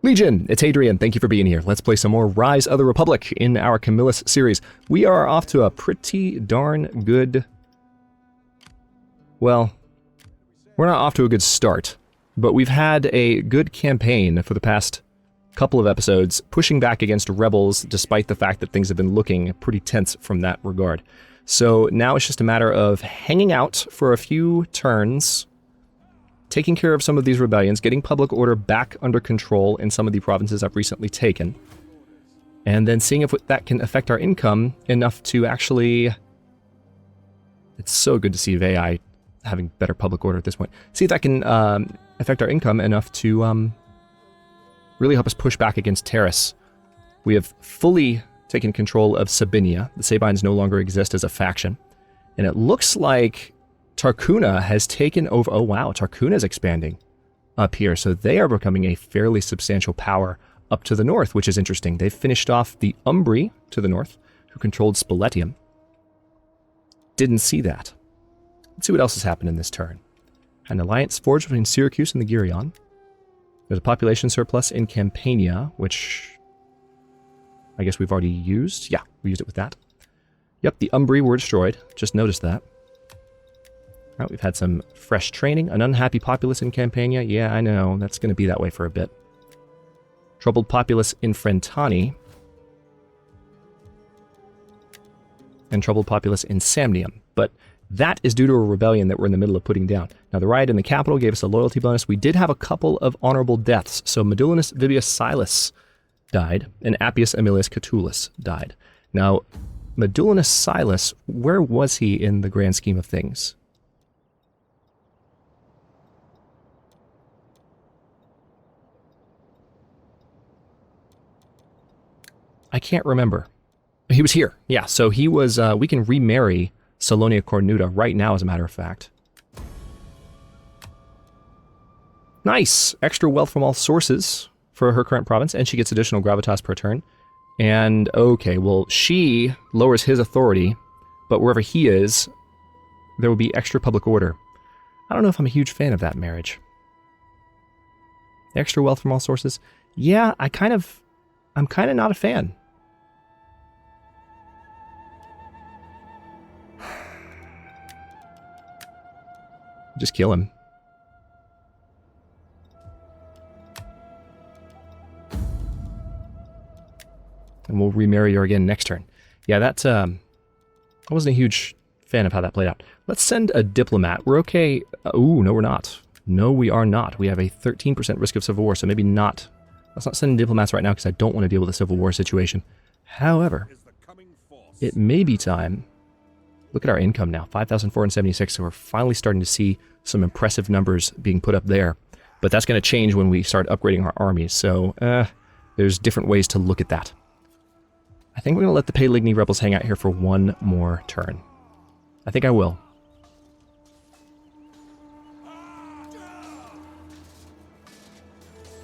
Legion, it's Hadrian. Thank you for being here. Let's play some more Rise of the Republic in our Camillus series. We are off to a pretty darn good... Well, we're not off to a good start, but we've had a good campaign for the past couple of episodes, pushing back against rebels despite the fact that things have been looking pretty tense from that regard. So now it's just a matter of hanging out for a few turns, taking care of some of these rebellions, getting public order back under control in some of the provinces I've recently taken, and then seeing if that can affect our income enough to actually... It's so good to see Veii having better public order at this point. See if that can affect our income enough to really help us push back against Terrace. We have fully taken control of Sabinia. The Sabines no longer exist as a faction. And it looks like Tarcuna has taken over... Oh wow, Tarcuna is expanding up here. So they are becoming a fairly substantial power up to the north, which is interesting. They've finished off the Umbri to the north, who controlled Spoletium. Didn't see that. Let's see what else has happened in this turn. An alliance forged between Syracuse and the Girion. There's a population surplus in Campania, which I guess we've already used. Yeah, we used it with that. Yep, the Umbri were destroyed. Just noticed that. All right, we've had some fresh training. An unhappy populace in Campania. Yeah, I know. That's going to be that way for a bit. Troubled populace in Frentani. And troubled populace in Samnium. But that is due to a rebellion that we're in the middle of putting down. Now, the riot in the capital gave us a loyalty bonus. We did have a couple of honorable deaths. So Medullinus Vibius Silas died, and Appius Aemilius Catullus died. Now, Medullinus Silas, where was he in the grand scheme of things? I can't remember. He was here. Yeah, so he was... we can remarry Salonia Cornuta right now, as a matter of fact. Nice! Extra wealth from all sources for her current province, and she gets additional gravitas per turn. And, okay, well, she lowers his authority, but wherever he is, there will be extra public order. I don't know if I'm a huge fan of that marriage. Extra wealth from all sources? Yeah, I'm kind of not a fan. Just kill him. And we'll remarry her again next turn. Yeah, that's, I wasn't a huge fan of how that played out. Let's send a diplomat. We're okay. Ooh, no, we're not. No, we are not. We have a 13% risk of civil war, so maybe not. Let's not send diplomats right now because I don't want to deal with a civil war situation. However, it may be time. Look at our income now, 5,476, so we're finally starting to see some impressive numbers being put up there. But that's going to change when we start upgrading our armies, so there's different ways to look at that. I think we're going to let the Paligny rebels hang out here for one more turn. I think I will.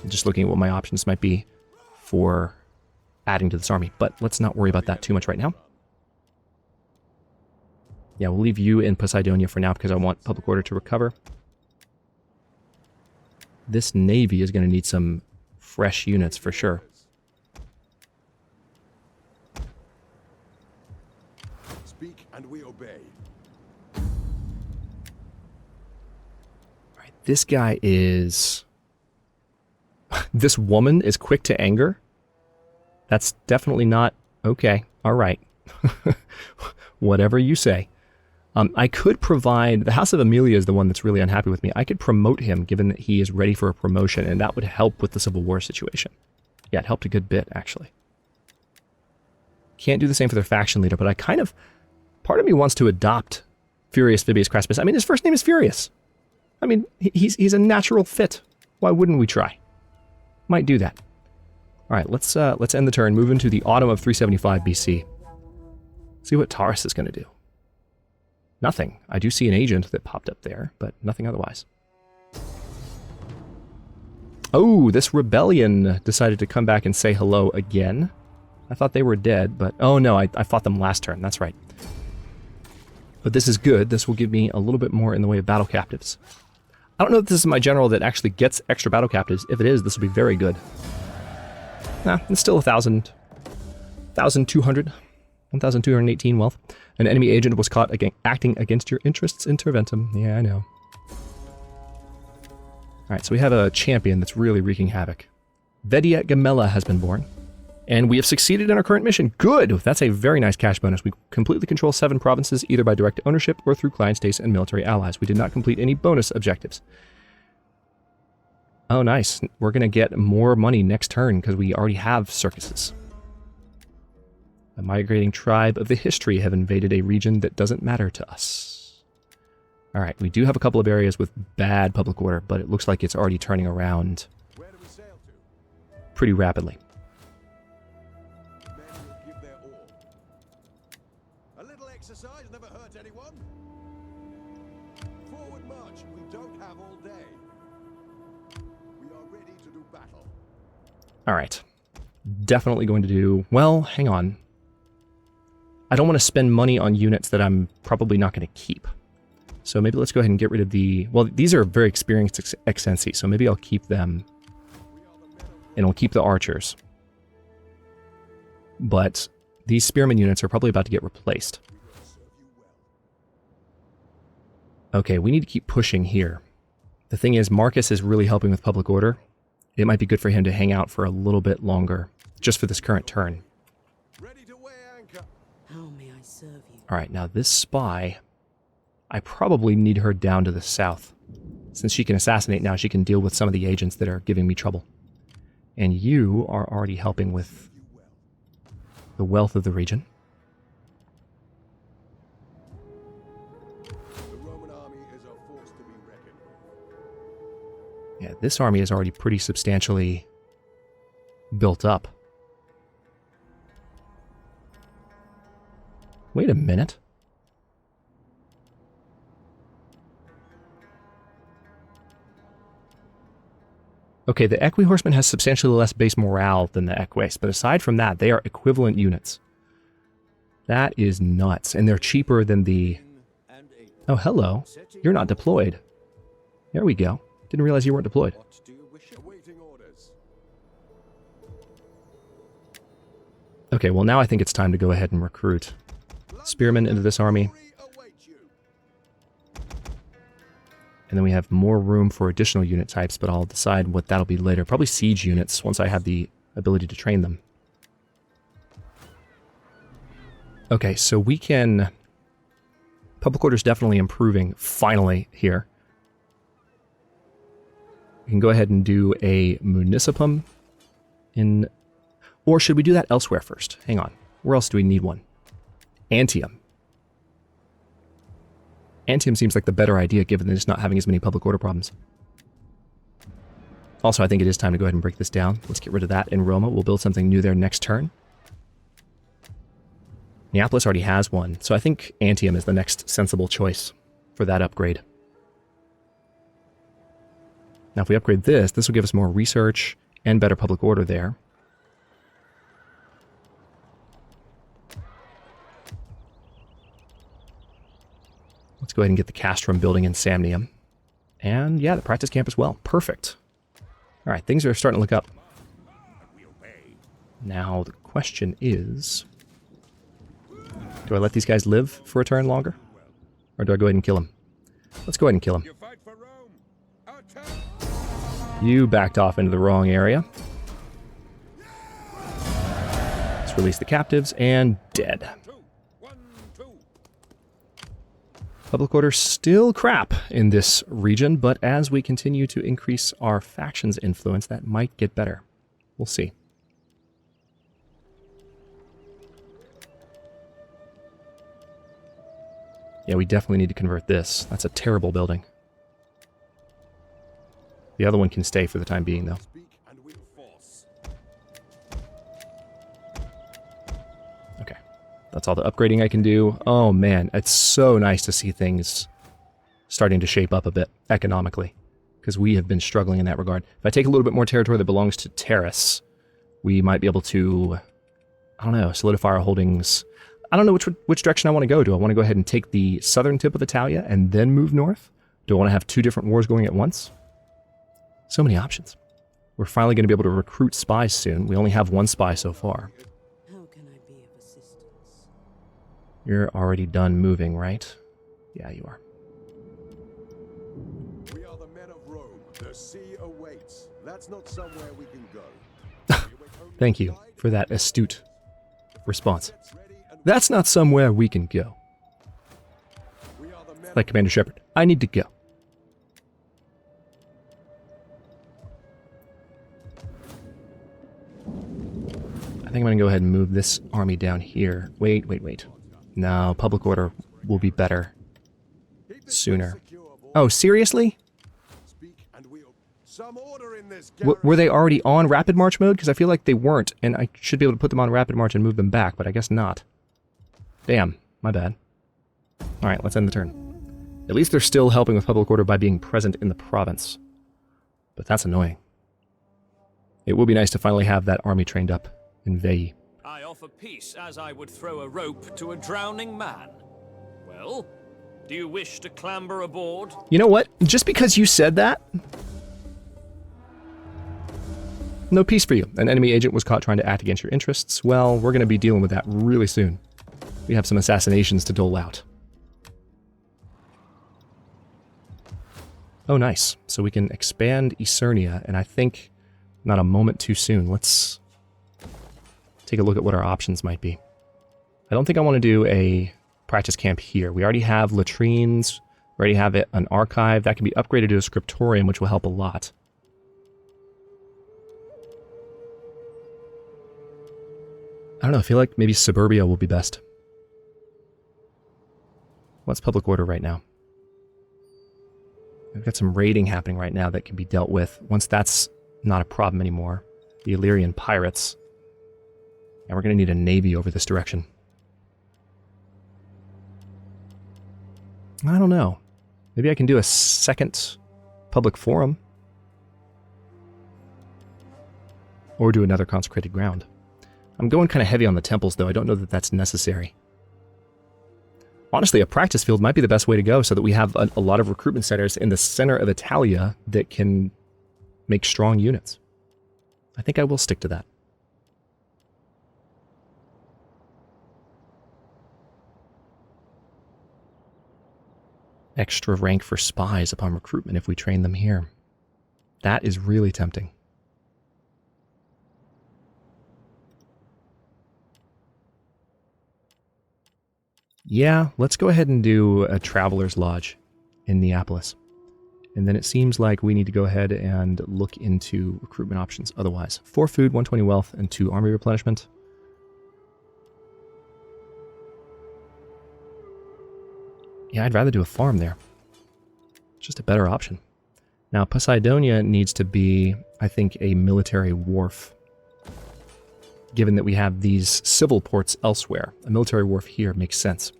I'm just looking at what my options might be for adding to this army, but let's not worry about that too much right now. Yeah, we'll leave you in Poseidonia for now because I want public order to recover. This navy is going to need some fresh units for sure. Speak and we obey. All right, this guy is... This woman is quick to anger? That's definitely not... Okay, all right. Whatever you say. I could provide... The House of Aemilia is the one that's really unhappy with me. I could promote him, given that he is ready for a promotion, and that would help with the Civil War situation. Yeah, it helped a good bit, actually. Can't do the same for their faction leader, but I kind of... Part of me wants to adopt Furius Vibius Craspus. I mean, his first name is Furius. I mean, he's a natural fit. Why wouldn't we try? Might do that. All right, let's end the turn, move into the autumn of 375 BC. See what Taurus is going to do. Nothing. I do see an agent that popped up there, but nothing otherwise. Oh, this rebellion decided to come back and say hello again. I thought they were dead, but... Oh no, I fought them last turn, that's right. But this is good. This will give me a little bit more in the way of battle captives. I don't know if this is my general that actually gets extra battle captives. If it is, this will be very good. It's still 1,218 wealth. An enemy agent was caught acting against your interests. Interventum. Yeah, I know. Alright, so we have a champion that's really wreaking havoc. Vedia Gamella has been born. And we have succeeded in our current mission. Good! That's a very nice cash bonus. We completely control 7 provinces, either by direct ownership or through client states and military allies. We did not complete any bonus objectives. Oh, nice. We're going to get more money next turn because we already have circuses. A migrating tribe of the history have invaded a region that doesn't matter to us. Alright, we do have a couple of areas with bad public order, but it looks like it's already turning around pretty rapidly. A little exercise never hurt anyone. Forward march. We don't have all day. We are ready to do battle. Alright. Definitely going to do... Well, hang on. I don't want to spend money on units that I'm probably not going to keep. So maybe let's go ahead and get rid of the... Well, these are very experienced Exensi, so maybe I'll keep them. And I'll keep the archers. But these spearman units are probably about to get replaced. Okay, we need to keep pushing here. The thing is, Marcus is really helping with public order. It might be good for him to hang out for a little bit longer, just for this current turn. How may I serve you? Alright, now this spy, I probably need her down to the south. Since she can assassinate now, she can deal with some of the agents that are giving me trouble. And you are already helping with the wealth of the region. The Roman army is a force to be reckoned with. Yeah, this army is already pretty substantially built up. Wait a minute. Okay, the Equi Horseman has substantially less base morale than the Eques, but aside from that, they are equivalent units. That is nuts, and they're cheaper than the... Oh, hello. You're not deployed. There we go. Didn't realize you weren't deployed. What do you wish? Awaiting orders. Okay, well now I think it's time to go ahead and recruit spearmen into this army. And then we have more room for additional unit types, but I'll decide what that'll be later. Probably siege units once I have the ability to train them. Okay, so we can... Public order's definitely improving, finally, here. We can go ahead and do a municipum in... Or should we do that elsewhere first? Hang on. Where else do we need one? Antium. Antium seems like the better idea, given that it's not having as many public order problems. Also, I think it is time to go ahead and break this down. Let's get rid of that in Roma. We'll build something new there next turn. Neapolis already has one, so I think Antium is the next sensible choice for that upgrade. Now, if we upgrade this, this will give us more research and better public order there. Let's go ahead and get the castrum building in Samnium. And yeah, the practice camp as well. Perfect. Alright, things are starting to look up. Now, the question is... Do I let these guys live for a turn longer? Or do I go ahead and kill them? Let's go ahead and kill them. You backed off into the wrong area. Let's release the captives, and dead. Public order still crap in this region, but as we continue to increase our faction's influence, that might get better. We'll see. Yeah, we definitely need to convert this. That's a terrible building. The other one can stay for the time being, though. Okay. That's all the upgrading I can do. Oh, man. It's so nice to see things starting to shape up a bit economically, because we have been struggling in that regard. If I take a little bit more territory that belongs to Terrace, we might be able to, I don't know, solidify our holdings. I don't know which direction I want to go. Do I want to go ahead and take the southern tip of Italia and then move north? Do I want to have two different wars going at once? So many options. We're finally going to be able to recruit spies soon. We only have one spy so far. How can I be of assistance? You're already done moving, right? Yeah, you are. We are the men of Rome. The sea awaits. That's not somewhere we can go. Thank you for that astute response. That's not somewhere we can go. We are the men Like Commander Shepard, I need to go. I think I'm going to go ahead and move this army down here. Wait. No, public order will be better sooner. Oh, seriously? speak and we'll some order in this Were they already on rapid march mode? Because I feel like they weren't, and I should be able to put them on rapid march and move them back, but I guess not. Damn, my bad. Alright, let's end the turn. At least they're still helping with public order by being present in the province. But that's annoying. It will be nice to finally have that army trained up in Veii. I offer peace as I would throw a rope to a drowning man. Well, do you wish to clamber aboard? You know what? Just because you said that... No peace for you. An enemy agent was caught trying to act against your interests. Well, we're going to be dealing with that really soon. We have some assassinations to dole out. Oh, nice. So we can expand Esurnia, and I think not a moment too soon. Let's take a look at what our options might be. I don't think I want to do a practice camp here. We already have latrines. We already have an archive. That can be upgraded to a scriptorium, which will help a lot. I don't know, I feel like maybe Suburbia will be best. What's public order right now? We've got some raiding happening right now that can be dealt with. Once that's not a problem anymore. The Illyrian pirates. And we're going to need a navy over this direction. I don't know. Maybe I can do a second public forum. Or do another consecrated ground. I'm going kind of heavy on the temples, though. I don't know that that's necessary. Honestly, a practice field might be the best way to go so that we have a lot of recruitment centers in the center of Italia that can make strong units. I think I will stick to that. Extra rank for spies upon recruitment if we train them here. That is really tempting. Yeah, let's go ahead and do a Traveler's Lodge in Neapolis. And then it seems like we need to go ahead and look into recruitment options otherwise. 4 food, 120 wealth, and 2 army replenishment. Yeah, I'd rather do a farm there. Just a better option. Now, Poseidonia needs to be, I think, a military wharf. Given that we have these civil ports elsewhere, a military wharf here makes sense.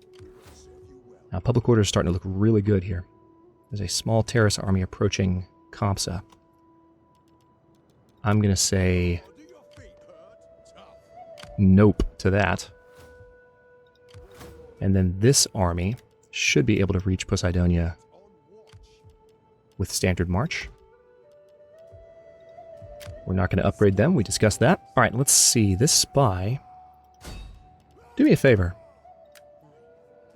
Now, public order is starting to look really good here. There's a small terrace army approaching Compsa. I'm going to say nope to that. And then this army should be able to reach Poseidonia with standard march. We're not going to upgrade them. We discussed that. All right, let's see. This spy. Do me a favor.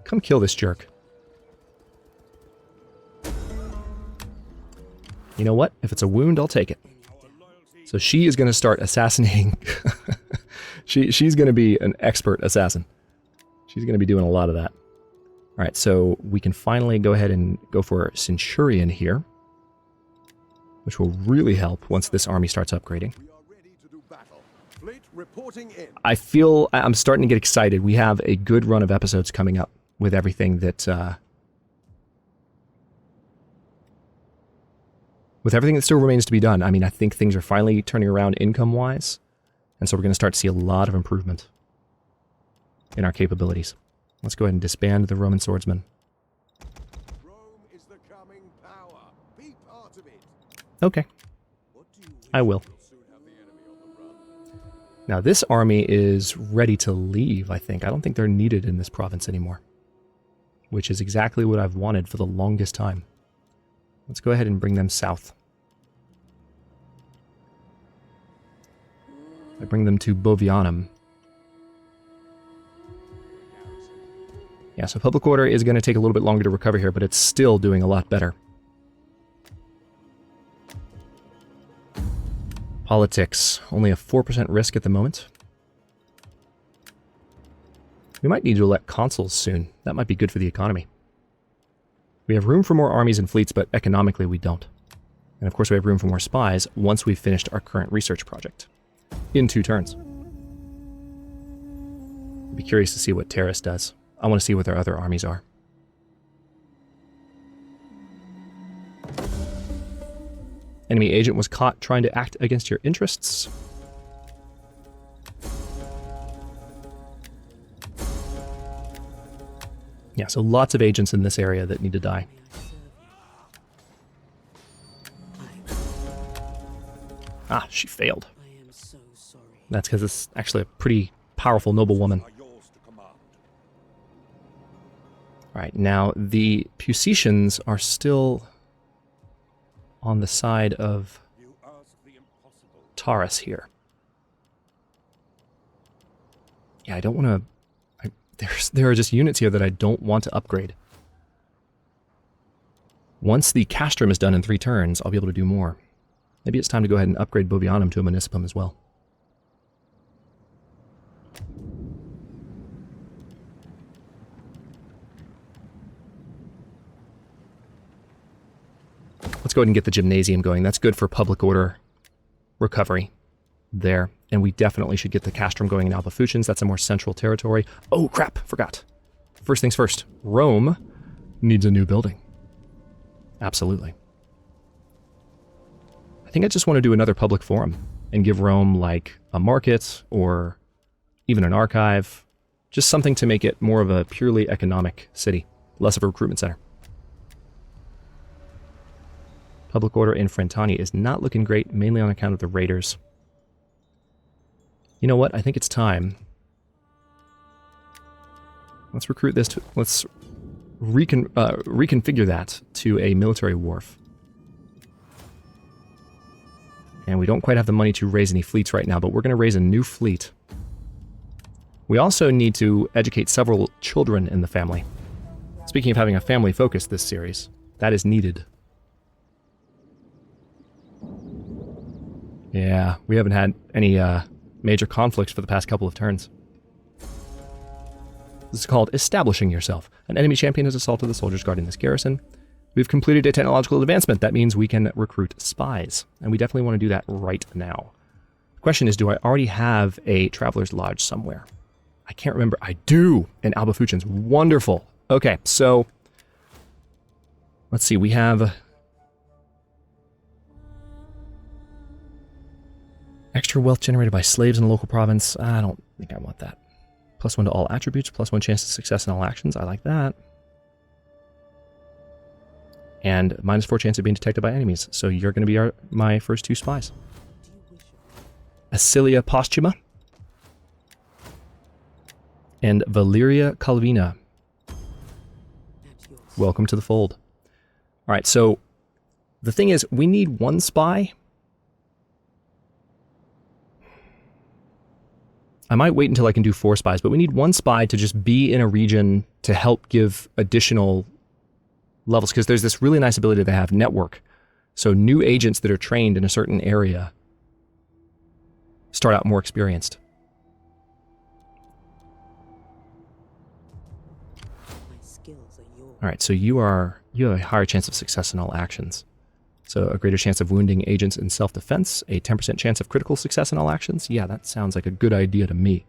Come kill this jerk. You know what? If it's a wound, I'll take it. So she is going to start assassinating. She's going to be an expert assassin. She's going to be doing a lot of that. All right, so we can finally go ahead and go for Centurion here, which will really help once this army starts upgrading. We are ready to do battle. Fleet reporting in. I feel I'm starting to get excited. We have a good run of episodes coming up with everything that still remains to be done. I mean, I think things are finally turning around income-wise, and so we're going to start to see a lot of improvement in our capabilities. Let's go ahead and disband the Roman swordsmen. Rome is the coming power. Be part of it. Okay, What do you I will. We'll soon have the enemy on the run. Now this army is ready to leave, I think. I don't think they're needed in this province anymore, which is exactly what I've wanted for the longest time. Let's go ahead and bring them south. I bring them to Bovianum. Yeah, so public order is going to take a little bit longer to recover here, but it's still doing a lot better. Politics, only a 4% risk at the moment. We might need to elect consuls soon. That might be good for the economy. We have room for more armies and fleets, but economically we don't. And of course we have room for more spies once we've finished our current research project. In 2 turns. I'd be curious to see what Terrace does. I want to see what their other armies are. Enemy agent was caught trying to act against your interests. Yeah, so lots of agents in this area that need to die. Ah, she failed. I am so sorry. That's because it's actually a pretty powerful noblewoman. Are yours to command. Alright, now the Pusetians are still on the side of You ask the impossible. Taurus here. Yeah, I don't want to... There are just units here that I don't want to upgrade. Once the castrum is done in 3 turns, I'll be able to do more. Maybe it's time to go ahead and upgrade Bovianum to a municipum as well. Let's go ahead and get the gymnasium going. That's good for public order recovery there. And we definitely should get the castrum going in Alba Fucins. That's a more central territory. Oh, crap, forgot. First things first, Rome needs a new building. Absolutely. I think I just want to do another public forum and give Rome like a market or even an archive. Just something to make it more of a purely economic city, less of a recruitment center. Public order in Frentani is not looking great, mainly on account of the raiders. You know what? I think it's time. Let's recruit this to... Let's reconfigure that to a military wharf. And we don't quite have the money to raise any fleets right now, but we're going to raise a new fleet. We also need to educate several children in the family. Speaking of having a family focus this series, that is needed. Yeah, we haven't had any major conflicts for the past couple of turns. This is called Establishing Yourself. An enemy champion has assaulted the soldiers guarding this garrison. We've completed a technological advancement. That means we can recruit spies. And we definitely want to do that right now. The question is, do I already have a Traveler's Lodge somewhere? I can't remember. I do! In Alba Fucins. Wonderful. Okay, so... let's see, we have... extra wealth generated by slaves in a local province. I don't think I want that. +1 to all attributes, +1 chance to success in all actions. I like that. And -4 chance of being detected by enemies. So you're going to be my first 2 spies. Acilia Posthuma and Valeria Calvina. Welcome to the fold. All right, so the thing is, we need 1 spy. I might wait until I can do 4 spies, but we need 1 spy to just be in a region to help give additional levels, because there's this really nice ability they have, network. So new agents that are trained in a certain area start out more experienced. My skills are yours. All right, so you have a higher chance of success in all actions. So a greater chance of wounding agents in self-defense, a 10% chance of critical success in all actions. Yeah, that sounds like a good idea to me.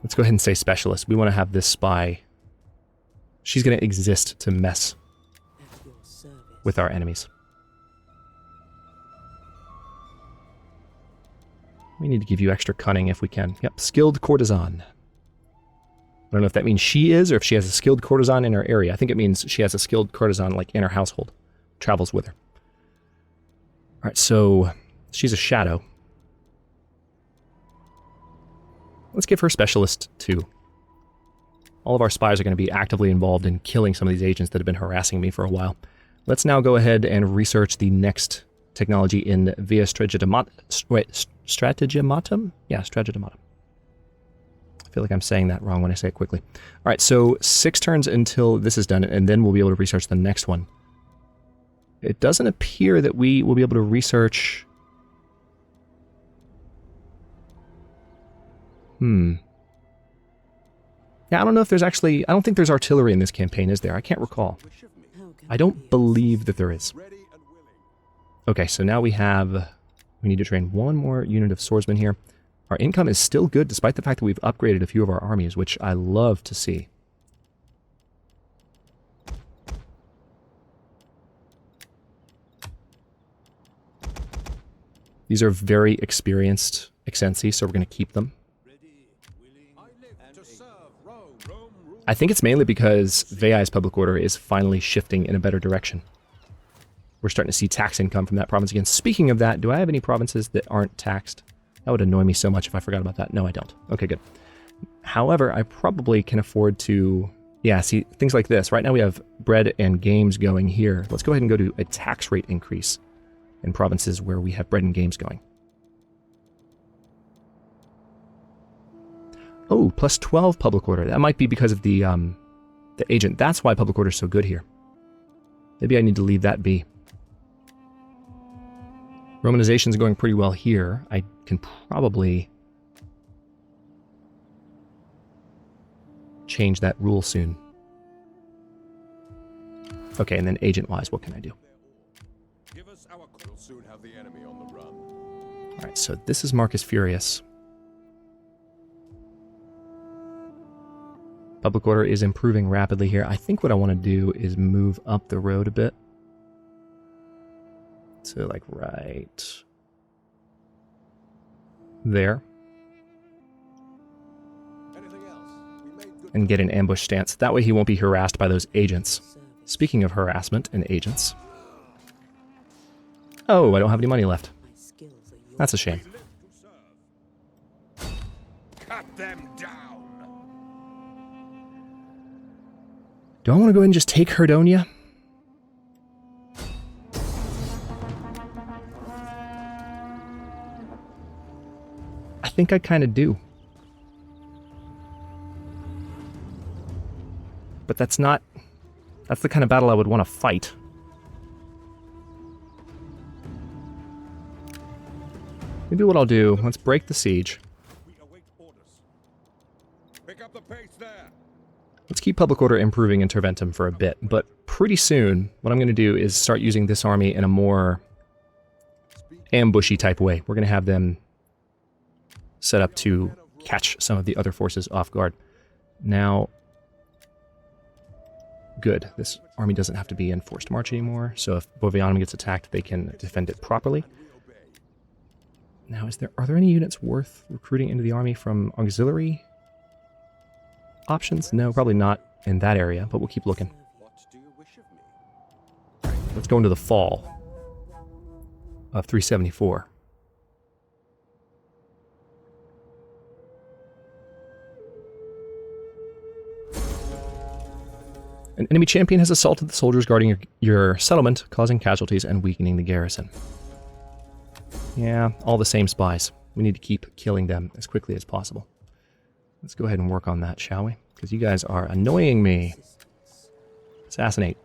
Let's go ahead and say specialist. We want to have this spy. She's going to exist to mess At your service. with our enemies. We need to give you extra cunning if we can. Yep, skilled courtesan. I don't know if that means she is or if she has a skilled courtesan in her area. I think it means she has a skilled courtesan like in her household. Travels with her. All right, so she's a shadow. Let's give her specialist 2. All of our spies are going to be actively involved in killing some of these agents that have been harassing me for a while. Let's now go ahead and research the next technology in Via Strategematum? Yeah, Strategematum. I feel like I'm saying that wrong when I say it quickly. All right, so 6 turns until this is done, and then we'll be able to research the next one. It doesn't appear that we will be able to research... Yeah, I don't know if there's actually... I don't think there's artillery in this campaign, is there? I can't recall. I don't believe that there is. Ready and willing. Okay, so now we have... We need to train one more unit of swordsmen here. Our income is still good, despite the fact that we've upgraded a few of our armies, which I love to see. These are very experienced Exensi, so we're going to keep them. I think it's mainly because Veiai's public order is finally shifting in a better direction. We're starting to see tax income from that province again. Speaking of that, do I have any provinces that aren't taxed? That would annoy me so much if I forgot about that. No, I don't. Okay, good. However, I probably can afford to... Yeah, see, things like this. Right now we have bread and games going here. Let's go ahead and go to a tax rate increase in provinces where we have bread and games going. Oh, plus 12 public order. That might be because of the agent. That's why public order is so good here. Maybe I need to leave that be. Romanization is going pretty well here. I can probably change that rule soon. Okay, and then agent-wise, what can I do? Give us our... We'll soon have the enemy on the run. All right, so this is Marcus Furius. Public order is improving rapidly here. I think what I want to do is move up the road a bit. So, like, right there. Anything else? We made good... And get an ambush stance. That way he won't be harassed by those agents. Speaking of harassment and agents. Oh, I don't have any money left. My skills are yours. That's a shame. We live to serve. Cut them down. Do I want to go ahead and just take Herdonia? I think I kind of do. But that's not... That's the kind of battle I would want to fight. Maybe what I'll do, let's break the siege. We await orders. Pick up the pace there. Let's keep public order improving in Terventum for a bit, but pretty soon, what I'm going to do is start using this army in a more ambushy type way. We're going to have them set up to catch some of the other forces off guard. Now, good. This army doesn't have to be in forced march anymore, so if Bovianum gets attacked, they can defend it properly. Now, are there any units worth recruiting into the army from auxiliary options? No, probably not in that area, but we'll keep looking. What do you wish of me? Let's go into the fall of 374. An enemy champion has assaulted the soldiers guarding your settlement, causing casualties and weakening the garrison. Yeah, all the same spies. We need to keep killing them as quickly as possible. Let's go ahead and work on that, shall we? Because you guys are annoying me. Assassinate.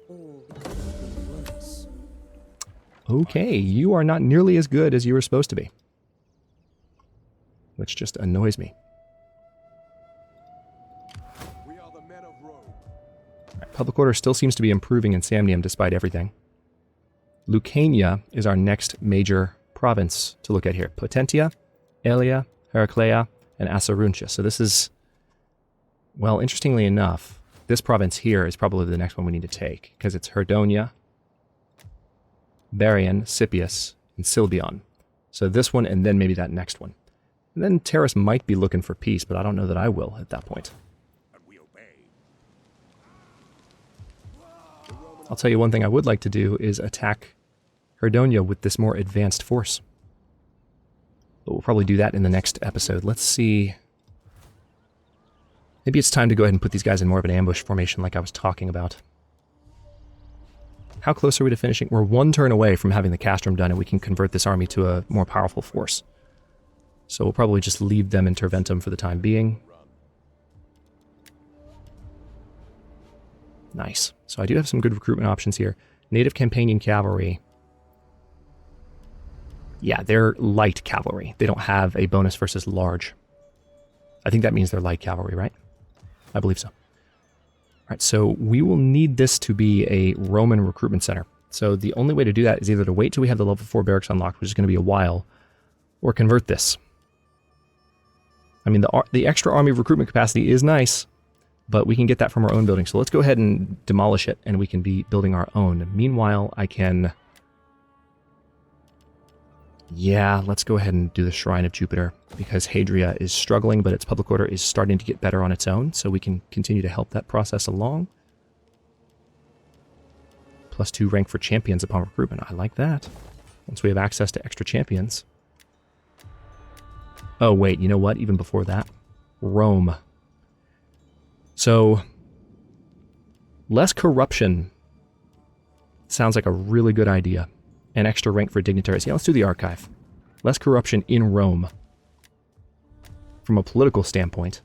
All could be worse. Okay, you are not nearly as good as you were supposed to be. Which just annoys me. We are the men of Rome. Right, public order still seems to be improving in Samnium despite everything. Lucania is our next major province to look at here. Potentia, Aelia, Heraclea, and Assaruntia. So this is, well, interestingly enough, this province here is probably the next one we need to take, because it's Herdonia, Barian, Scipius, and Silbion. So this one, and then maybe that next one. And then Terrace might be looking for peace, but I don't know that I will at that point. And we obey. I'll tell you one thing I would like to do is attack Herdonia with this more advanced force. But we'll probably do that in the next episode. Let's see. Maybe it's time to go ahead and put these guys in more of an ambush formation like I was talking about. How close are we to finishing? We're 1 turn away from having the castrum done, and we can convert this army to a more powerful force. So we'll probably just leave them in Terventum for the time being. Nice. So I do have some good recruitment options here. Native Campanian Cavalry. Yeah, they're light cavalry. They don't have a bonus versus large. I think that means they're light cavalry, right? I believe so. Alright, so we will need this to be a Roman recruitment center. So the only way to do that is either to wait till we have the level 4 barracks unlocked, which is going to be a while, or convert this. I mean, the extra army recruitment capacity is nice, but we can get that from our own building. So let's go ahead and demolish it, and we can be building our own. Meanwhile, I can... Yeah, let's go ahead and do the Shrine of Jupiter, because Hadria is struggling, but its public order is starting to get better on its own, so we can continue to help that process along. +2 rank for champions upon recruitment. I like that. Once we have access to extra champions. Oh, wait, you know what? Even before that, Rome. So, less corruption sounds like a really good idea. An extra rank for dignitaries. Yeah, let's do the archive. Less corruption in Rome. From a political standpoint.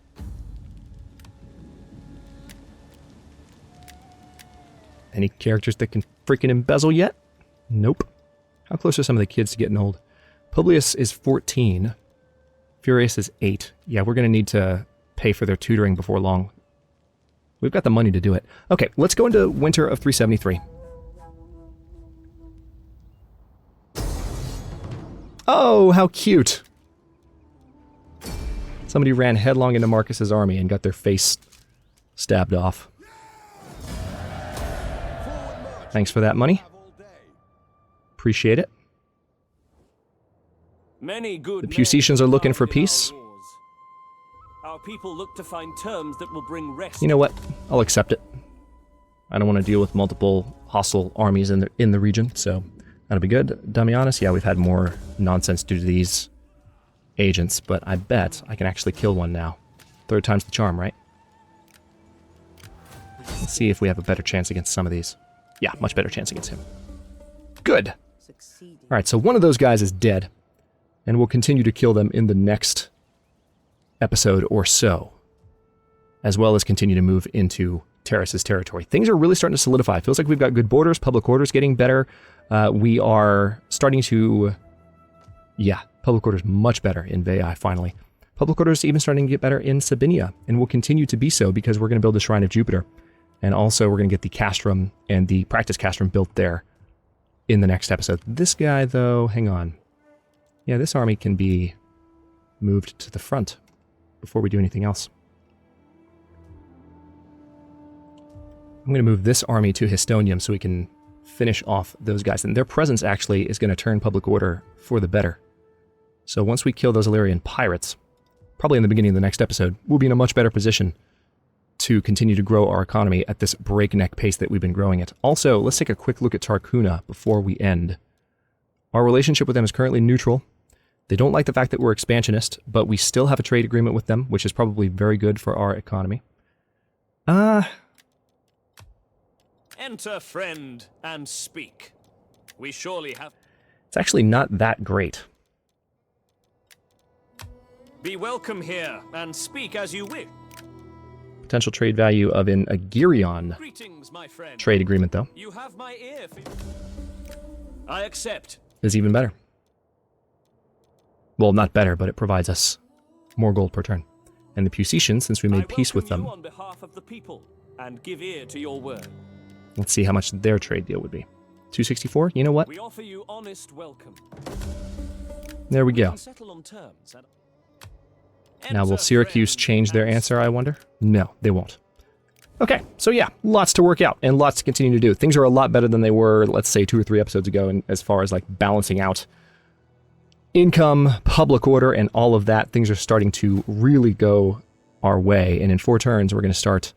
Any characters that can freaking embezzle yet? Nope. How close are some of the kids to getting old? Publius is 14. Furius is 8. Yeah, we're going to need to pay for their tutoring before long. We've got the money to do it. Okay, let's go into winter of 373. Oh, how cute! Somebody ran headlong into Marcus's army and got their face stabbed off. Thanks for that money. Appreciate it. Many good The Pusetians are looking for peace. Our people look to find terms that will bring rest. You know what? I'll accept it. I don't want to deal with multiple hostile armies in the region, so that'll be good. Damianus, yeah, we've had more nonsense due to these agents, but I bet I can actually kill one now. 3rd time's the charm, right? Let's see if we have a better chance against some of these. Yeah, much better chance against him. Good! Alright, so one of those guys is dead, and we'll continue to kill them in the next episode or so, as well as continue to move into Terrace's territory. Things are really starting to solidify. It feels like we've got good borders, public order's getting better. We are starting to... Yeah, public order's much better in Veii, finally. Public order's even starting to get better in Sabinia, and will continue to be so because we're going to build the Shrine of Jupiter. And also we're going to get the castrum and the practice castrum built there in the next episode. This guy, though, hang on. Yeah, this army can be moved to the front before we do anything else. I'm going to move this army to Histonium so we can finish off those guys. And their presence actually is going to turn public order for the better. So once we kill those Illyrian pirates, probably in the beginning of the next episode, we'll be in a much better position to continue to grow our economy at this breakneck pace that we've been growing at. Also, let's take a quick look at Tarcuna before we end. Our relationship with them is currently neutral. They don't like the fact that we're expansionist, but we still have a trade agreement with them, which is probably very good for our economy. Enter, friend, and speak. We surely have... It's actually not that great. Be welcome here, and speak as you wish. Potential trade value of an Agirion Greetings, my friend. trade agreement, though, You have my ear for... I accept. is even better. Well, not better, but it provides us more gold per turn. And the Pusetians, since we made peace with them, on behalf of the people, and give ear to your word. let's see how much their trade deal would be. 264? You know what? We offer you honest welcome. There we We go. can settle on terms. Now, will Enter, Syracuse friend, change their and answer, I wonder? No, they won't. Okay, so yeah, lots to work out and lots to continue to do. Things are a lot better than they were, let's say, 2 or 3 episodes ago, and as far as like balancing out income, public order, and all of that. Things are starting to really go our way, and in 4 turns, we're going to start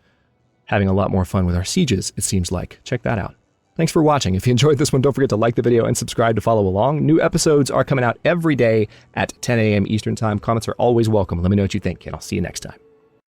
having a lot more fun with our sieges, it seems like. Check that out. Thanks for watching. If you enjoyed this one, don't forget to like the video and subscribe to follow along. New episodes are coming out every day at 10 a.m. Eastern Time. Comments are always welcome. Let me know what you think, and I'll see you next time.